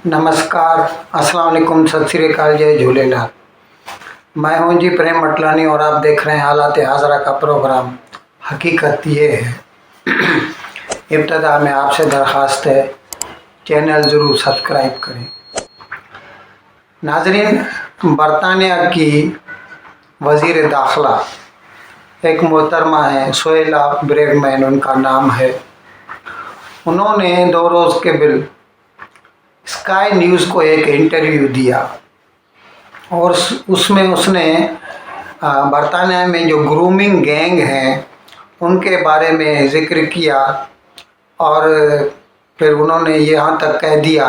नमस्कार, अस्सलाम वालेकुम, सत श्री अकाल, जय झूलेलाल। मैं हूं जी प्रेम मटलानी और आप देख रहे हैं हालात हाजरा का प्रोग्राम। हकीकत ये है। इब्तदा में आपसे दरख्वास्त है, चैनल ज़रूर सब्सक्राइब करें। नाजरीन, बरतानिया की वज़ीर दाखिला एक मोहतरमा है, सोहेला ब्रेगमैन उनका नाम है। उन्होंने 2 रोज़ के बिल स्काई न्यूज़ को एक इंटरव्यू दिया और उसमें उसने बरतानिया में जो ग्रूमिंग गैंग हैं उनके बारे में ज़िक्र किया और फिर उन्होंने यहाँ तक कह दिया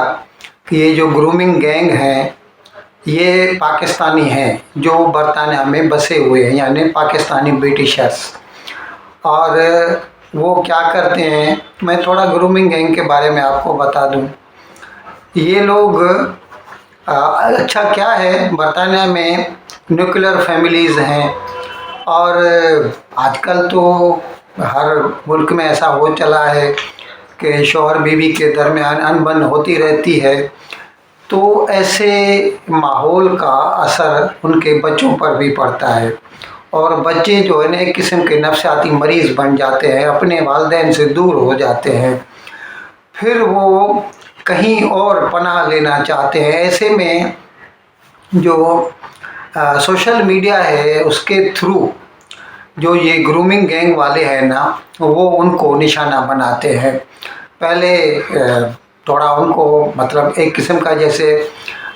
कि ये जो ग्रूमिंग गैंग हैं ये पाकिस्तानी हैं जो बरतानिया में बसे हुए हैं, यानी पाकिस्तानी ब्रिटिशर्स। और वो क्या करते हैं, मैं थोड़ा ग्रूमिंग गैंग के बारे में आपको बता दूं। ये लोग अच्छा क्या है, बरतानिया में न्यूक्लियर फैमिलीज़ हैं और आजकल तो हर मुल्क में ऐसा हो चला है कि शौहर बीवी के दरमियान अनबन होती रहती है। तो ऐसे माहौल का असर उनके बच्चों पर भी पड़ता है और बच्चे जो है ना एक किस्म के नफसियाती मरीज़ बन जाते हैं, अपने वालिदैन से दूर हो जाते हैं, फिर वो कहीं और पनाह लेना चाहते हैं। ऐसे में जो सोशल मीडिया है उसके थ्रू जो ये ग्रूमिंग गैंग वाले हैं ना, वो उनको निशाना बनाते हैं। पहले थोड़ा उनको मतलब एक किस्म का जैसे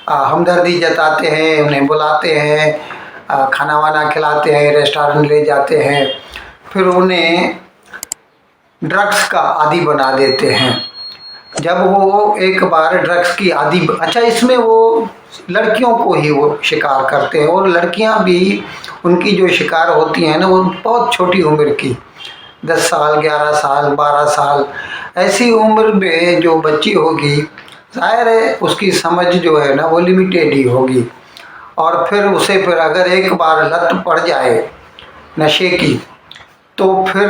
हमदर्दी जताते हैं, उन्हें बुलाते हैं, खाना वाना खिलाते हैं, रेस्टोरेंट ले जाते हैं, फिर उन्हें ड्रग्स का आदी बना देते हैं। जब वो एक बार ड्रग्स की आदी, अच्छा इसमें वो लड़कियों को ही वो शिकार करते हैं और लड़कियां भी उनकी जो शिकार होती हैं ना वो बहुत छोटी उम्र की, 10 साल, 11 साल, 12 साल, ऐसी उम्र में जो बच्ची होगी ज़ाहिर है उसकी समझ जो है ना वो लिमिटेड ही होगी। और फिर उसे फिर अगर एक बार लत पड़ जाए नशे की तो फिर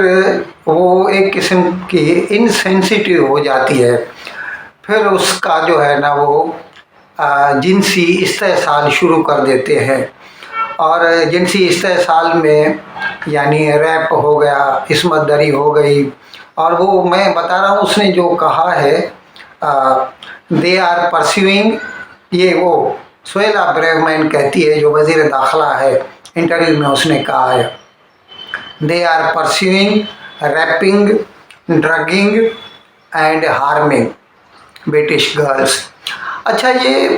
वो एक किस्म की इनसेंसिटिव हो जाती है। फिर उसका जो है ना वो जिनसी इस्तेसाल शुरू कर देते हैं और जिनसी इस्तेसाल में यानी रैप हो गया, इस्मत दरी हो गई। और वो मैं बता रहा हूँ उसने जो कहा है, दे आर परस्यूइंग, ये वो सोहेला ब्रेगमैन कहती है जो वज़ीर दाखिला है, इंटरव्यू में उसने कहा है, they are pursuing, raping, drugging and harming British girls. अच्छा ये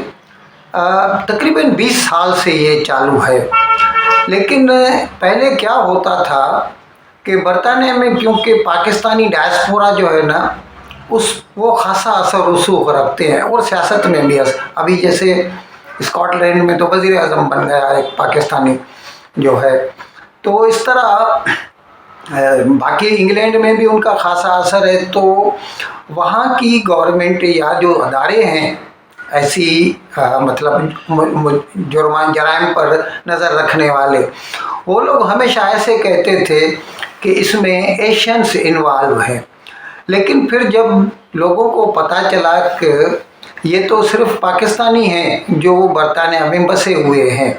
तकरीबन 20 साल से ये चालू है, लेकिन पहले क्या होता था कि बरतानिया में क्योंकि पाकिस्तानी डायस्पोरा जो है ना वो खासा असर रसूख रखते हैं और सियासत में भी अभी जैसे स्कॉटलैंड में तो वज़ीर आज़म बन गया एक पाकिस्तानी जो है, तो इस तरह बाकी इंग्लैंड में भी उनका खासा असर है। तो वहाँ की गवर्नमेंट या जो अदारे हैं ऐसी मतलब जराइम पर नज़र रखने वाले, वो लोग हमेशा ऐसे कहते थे कि इसमें एशियंस इन्वॉल्व हैं। लेकिन फिर जब लोगों को पता चला कि ये तो सिर्फ पाकिस्तानी हैं जो बरतानिया में बसे हुए हैं,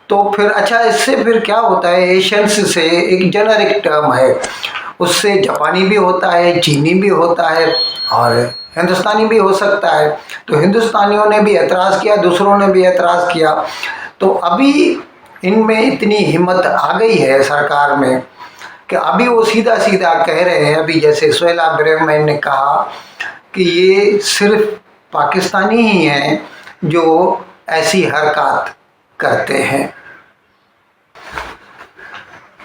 तो फिर अच्छा इससे फिर क्या होता है, एशियंस से एक जेनरिक टर्म है, उससे जापानी भी होता है, चीनी भी होता है और हिंदुस्तानी भी हो सकता है। तो हिंदुस्तानियों ने भी एतराज़ किया, दूसरों ने भी एतराज़ किया। तो अभी इनमें इतनी हिम्मत आ गई है सरकार में कि अभी वो सीधा सीधा कह रहे हैं, अभी जैसे सोहेला ब्रेगमैन ने कहा कि ये सिर्फ पाकिस्तानी ही हैं जो ऐसी हरकत करते हैं।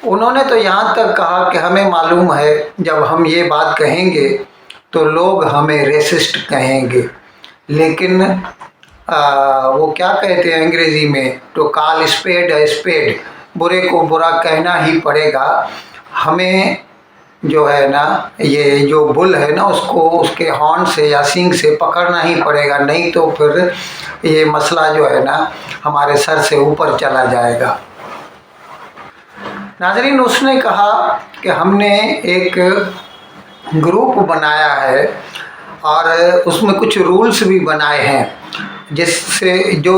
उन्होंने तो यहाँ तक कहा कि हमें मालूम है जब हम ये बात कहेंगे तो लोग हमें रेसिस्ट कहेंगे, लेकिन वो क्या कहते हैं अंग्रेज़ी में, तो कॉल स्पेड है स्पेड, बुरे को बुरा कहना ही पड़ेगा। हमें जो है ना ये जो बुल है ना उसको उसके हॉर्न से या सींग से पकड़ना ही पड़ेगा, नहीं तो फिर ये मसला जो है ना हमारे सर से ऊपर चला जाएगा। नाज़रीन, उसने कहा कि हमने एक ग्रुप बनाया है اور اس میں کچھ رولس بھی بنائے ہیں جس سے جو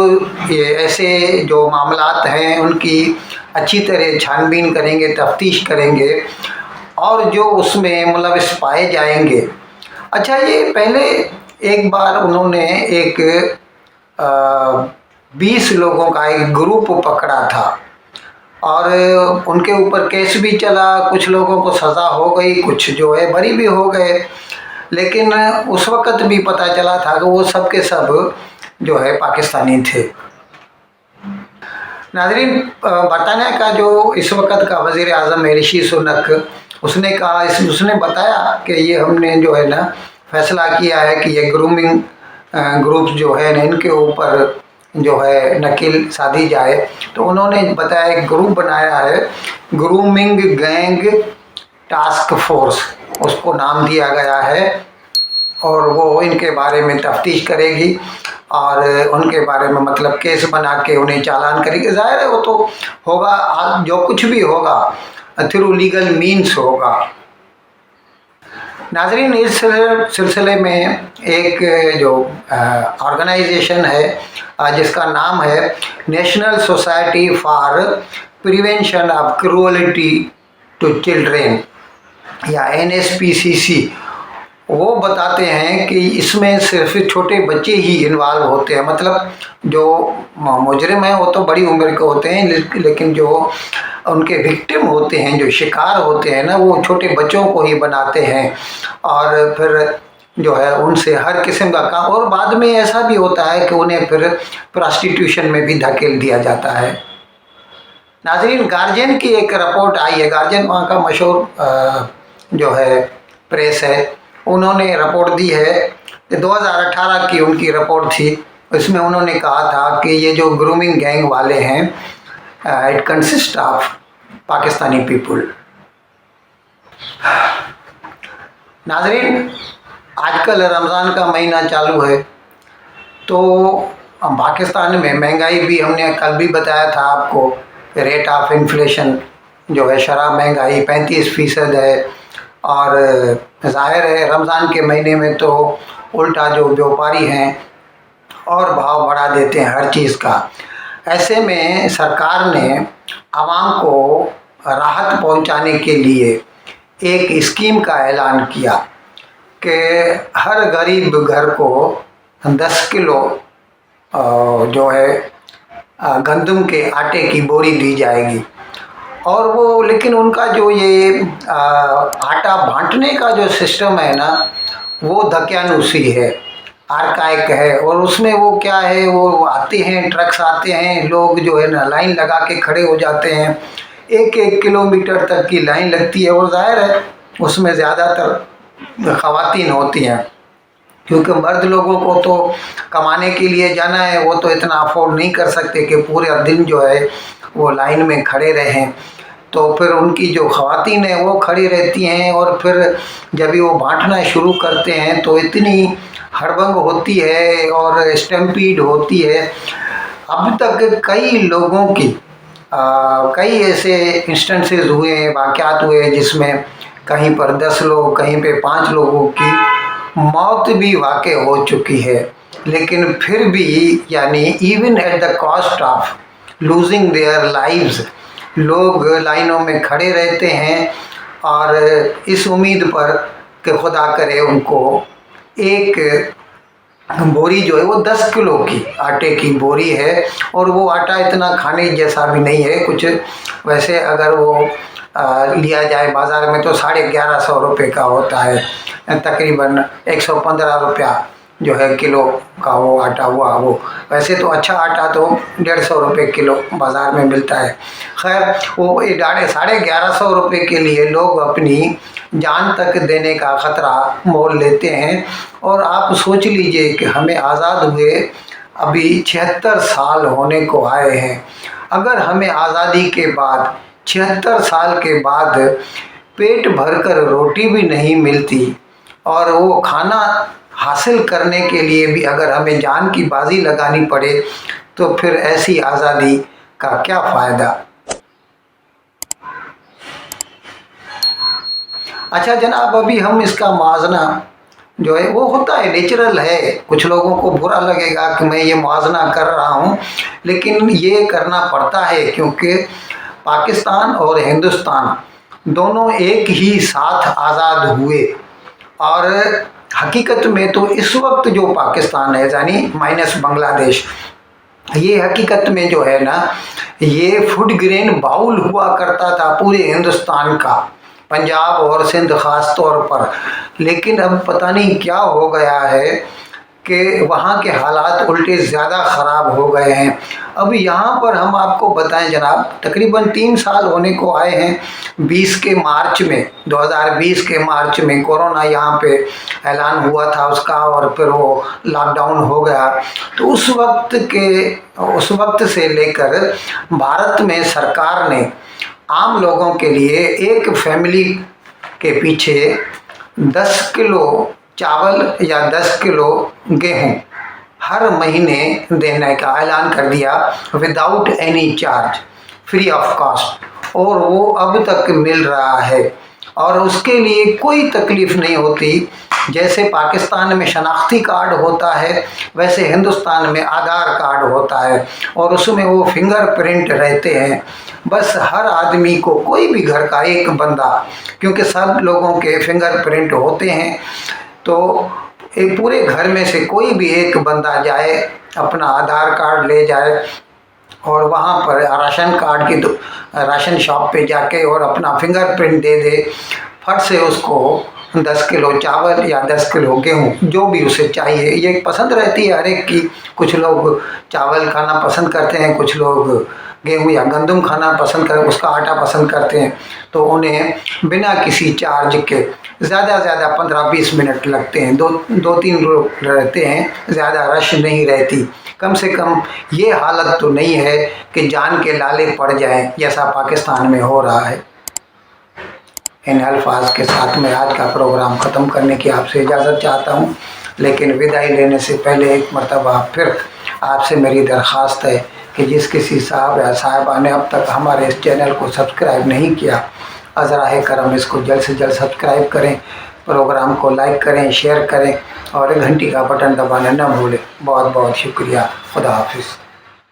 یہ ایسے جو معاملات ہیں ان کی اچھی طرح چھان بین کریں گے، تفتیش کریں گے، اور جو اس میں ملوث پائے جائیں گے۔ اچھا، یہ پہلے ایک بار انہوں نے ایک 20 لوگوں کا ایک گروپ پکڑا تھا اور ان کے اوپر کیس بھی چلا، کچھ لوگوں کو سزا ہو گئی، کچھ جو ہے بری بھی ہو گئے، لیکن اس وقت بھی پتہ چلا تھا کہ وہ سب کے سب جو ہے پاکستانی تھے۔ ناظرین، برطانیہ کا جو اس وقت کا وزیر اعظم ہے رشی سنک، اس نے کہا، اس نے بتایا کہ یہ ہم نے جو ہے نا فیصلہ کیا ہے کہ یہ گرومنگ گروپ جو ہے نا ان کے اوپر جو ہے نکیل سادھی جائے۔ تو انہوں نے بتایا ایک گروپ بنایا ہے، گرومنگ گینگ ٹاسک فورس، اس کو نام دیا گیا ہے، اور وہ ان کے بارے میں تفتیش کرے گی اور ان کے بارے میں مطلب کیس بنا کے انہیں چالان کرے گی۔ ظاہر ہے وہ تو ہوگا، جو کچھ بھی ہوگا تھرو لیگل مینس ہوگا۔ ناظرین، اس سلسلے میں ایک جو آرگنائزیشن ہے جس کا نام ہے National Society for Prevention of Cruelty to Children یا NSPCC، وہ بتاتے ہیں کہ اس میں صرف چھوٹے بچے ہی انوالو ہوتے ہیں، مطلب جو مجرم ہیں وہ تو بڑی عمر کے ہوتے ہیں، لیکن جو ان کے وکٹم ہوتے ہیں، جو شکار ہوتے ہیں نا، وہ چھوٹے بچوں کو ہی بناتے ہیں، اور پھر جو ہے ان سے ہر قسم کا کام، اور بعد میں ایسا بھی ہوتا ہے کہ انہیں پھر پراسٹیٹیوشن میں بھی دھکیل دیا جاتا ہے۔ ناظرین، گارجین کی ایک رپورٹ آئی ہے، گارجین وہاں کا مشہور جو ہے پریس ہے، انہوں نے رپورٹ دی ہے کہ 2018 کی ان کی رپورٹ تھی، اس میں انہوں نے کہا تھا کہ یہ جو گرومنگ گینگ والے ہیں it consist of Pakistani people. ناظرین، آج کل رمضان کا مہینہ چالو ہے، تو پاکستان میں مہنگائی بھی، ہم نے کل بھی بتایا تھا آپ کو، ریٹ آف انفلیشن جو ہے شرح مہنگائی 35% ہے، اور ظاہر ہے رمضان کے مہینے میں تو الٹا جو بیوپاری ہیں اور بھاؤ بڑھا دیتے ہیں ہر چیز کا۔ ایسے میں سرکار نے عوام کو راحت پہنچانے کے لیے ایک اسکیم کا اعلان کیا کہ ہر غریب گھر کو 10 کلو جو ہے گندم کے آٹے کی بوری دی جائے گی، اور وہ لیکن ان کا جو یہ آٹا بانٹنے کا جو سسٹم ہے نا، وہ دقیانوسی ہے، آرکائک ہے، اور اس میں وہ کیا ہے، وہ آتے ہیں، ٹرکس آتے ہیں، لوگ جو ہے نا لائن لگا کے کھڑے ہو جاتے ہیں، 1 کلومیٹر تک کی لائن لگتی ہے، اور ظاہر ہے اس میں زیادہ تر خواتین ہوتی ہیں، کیونکہ مرد لوگوں کو تو کمانے کے لیے جانا ہے، وہ تو اتنا افورڈ نہیں کر سکتے کہ پورے دن جو ہے وہ لائن میں کھڑے رہیں، تو پھر ان کی جو خواتین ہیں وہ کھڑی رہتی ہیں، اور پھر جب وہ بانٹنا شروع کرتے ہیں تو اتنی ہڑبنگ ہوتی ہے اور اسٹیمپیڈ ہوتی ہے۔ اب تک کئی لوگوں کی کئی ایسے انسٹنسز ہوئے ہیں، واقعات ہوئے ہیں جس میں کہیں پر 10 لوگ، کہیں پہ 5 لوگوں کی موت بھی واقع ہو چکی ہے، لیکن پھر بھی یعنی even at the cost of losing their lives, لوگ لائنوں میں کھڑے رہتے ہیں، اور اس امید پر کہ خدا کرے ان کو ایک بوری جو ہے وہ 10 کلو کی آٹے کی بوری ہے، اور وہ آٹا اتنا کھانے جیسا بھی نہیں ہے کچھ، ویسے اگر وہ لیا جائے بازار میں تو 1150 روپے کا ہوتا ہے، تقریباً 115 روپیہ جو ہے کلو کا وہ آٹا ہوا، وہ ویسے تو اچھا آٹا تو 150 روپے کلو بازار میں ملتا ہے۔ خیر، وہ 1150 روپے کے لیے لوگ اپنی جان تک دینے کا خطرہ مول لیتے ہیں، اور آپ سوچ لیجئے کہ ہمیں آزاد ہوئے ابھی 76 سال ہونے کو آئے ہیں، اگر ہمیں آزادی کے بعد 76 سال کے بعد پیٹ بھر کر روٹی بھی نہیں ملتی، اور وہ کھانا حاصل کرنے کے لیے بھی اگر ہمیں جان کی بازی لگانی پڑے، تو پھر ایسی آزادی کا کیا فائدہ۔ اچھا جناب، ابھی ہم اس کا موازنہ जो है वो होता है, नेचुरल है। कुछ लोगों को बुरा लगेगा कि मैं ये मुआवजा कर रहा हूँ, लेकिन ये करना पड़ता है क्योंकि पाकिस्तान और हिंदुस्तान दोनों एक ही साथ आज़ाद हुए। और हकीकत में तो इस वक्त जो पाकिस्तान है यानी माइनस बांग्लादेश, ये हकीकत में जो है ना, ये फूड ग्रेन बाउल हुआ करता था पूरे हिंदुस्तान का, पंजाब और सिंध ख़ास तौर पर। लेकिन अब पता नहीं क्या हो गया है कि वहाँ के हालात उल्टे ज़्यादा ख़राब हो गए हैं। अब यहाँ पर हम आपको बताएं जनाब, तकरीबन 3 साल होने को आए हैं। 2020 के मार्च में कोरोना यहाँ पे ऐलान हुआ था उसका, और फिर वो लॉकडाउन हो गया। तो उस वक्त से लेकर भारत में सरकार ने आम लोगों के लिए एक फैमिली के पीछे 10 किलो चावल या 10 किलो गेहूं हर महीने देने का ऐलान कर दिया, without any charge, free of cost. और वो अब तक मिल रहा है और उसके लिए कोई तकलीफ़ नहीं होती। जैसे पाकिस्तान में शनाख्ती कार्ड होता है, वैसे हिंदुस्तान में आधार कार्ड होता है और उसमें वो फिंगरप्रिंट रहते हैं। बस हर आदमी को, कोई भी घर का एक बंदा, क्योंकि सब लोगों के फिंगरप्रिंट होते हैं, तो एक पूरे घर में से कोई भी एक बंदा जाए, अपना आधार कार्ड ले जाए और वहाँ पर राशन शॉप पे जाके और अपना फिंगरप्रिंट दे दे, फट से उसको 10 किलो चावल या 10 किलो गेहूँ जो भी उसे चाहिए। ये पसंद रहती है हर एक की, कुछ लोग चावल खाना पसंद करते हैं, कुछ लोग गेहूँ या गंदम खाना पसंद करते, उसका आटा पसंद करते हैं। तो उन्हें बिना किसी चार्ज के ज़्यादा 15-20 मिनट लगते हैं, 2-3 लोग रहते हैं, ज़्यादा रश नहीं रहती। कम से कम ये हालत तो नहीं है कि जान के लाले पड़ जाएं जैसा पाकिस्तान में हो रहा है। इन अल्फाज के साथ मैं आज का प्रोग्राम ख़त्म करने की आपसे इजाज़त चाहता हूँ, लेकिन विदाई लेने से पहले एक मरतबा फिर आपसे मेरी दरख्वास्त है कि जिस किसी साहब या साहिबा ने अब तक हमारे इस चैनल को सब्सक्राइब नहीं किया, अज़राए करम इसको जल्द से जल्द सब्सक्राइब करें, प्रोग्राम को लाइक करें, शेयर करें और घंटी का बटन दबाना न भूलें। बहुत बहुत शुक्रिया। खुदा हाफिज़।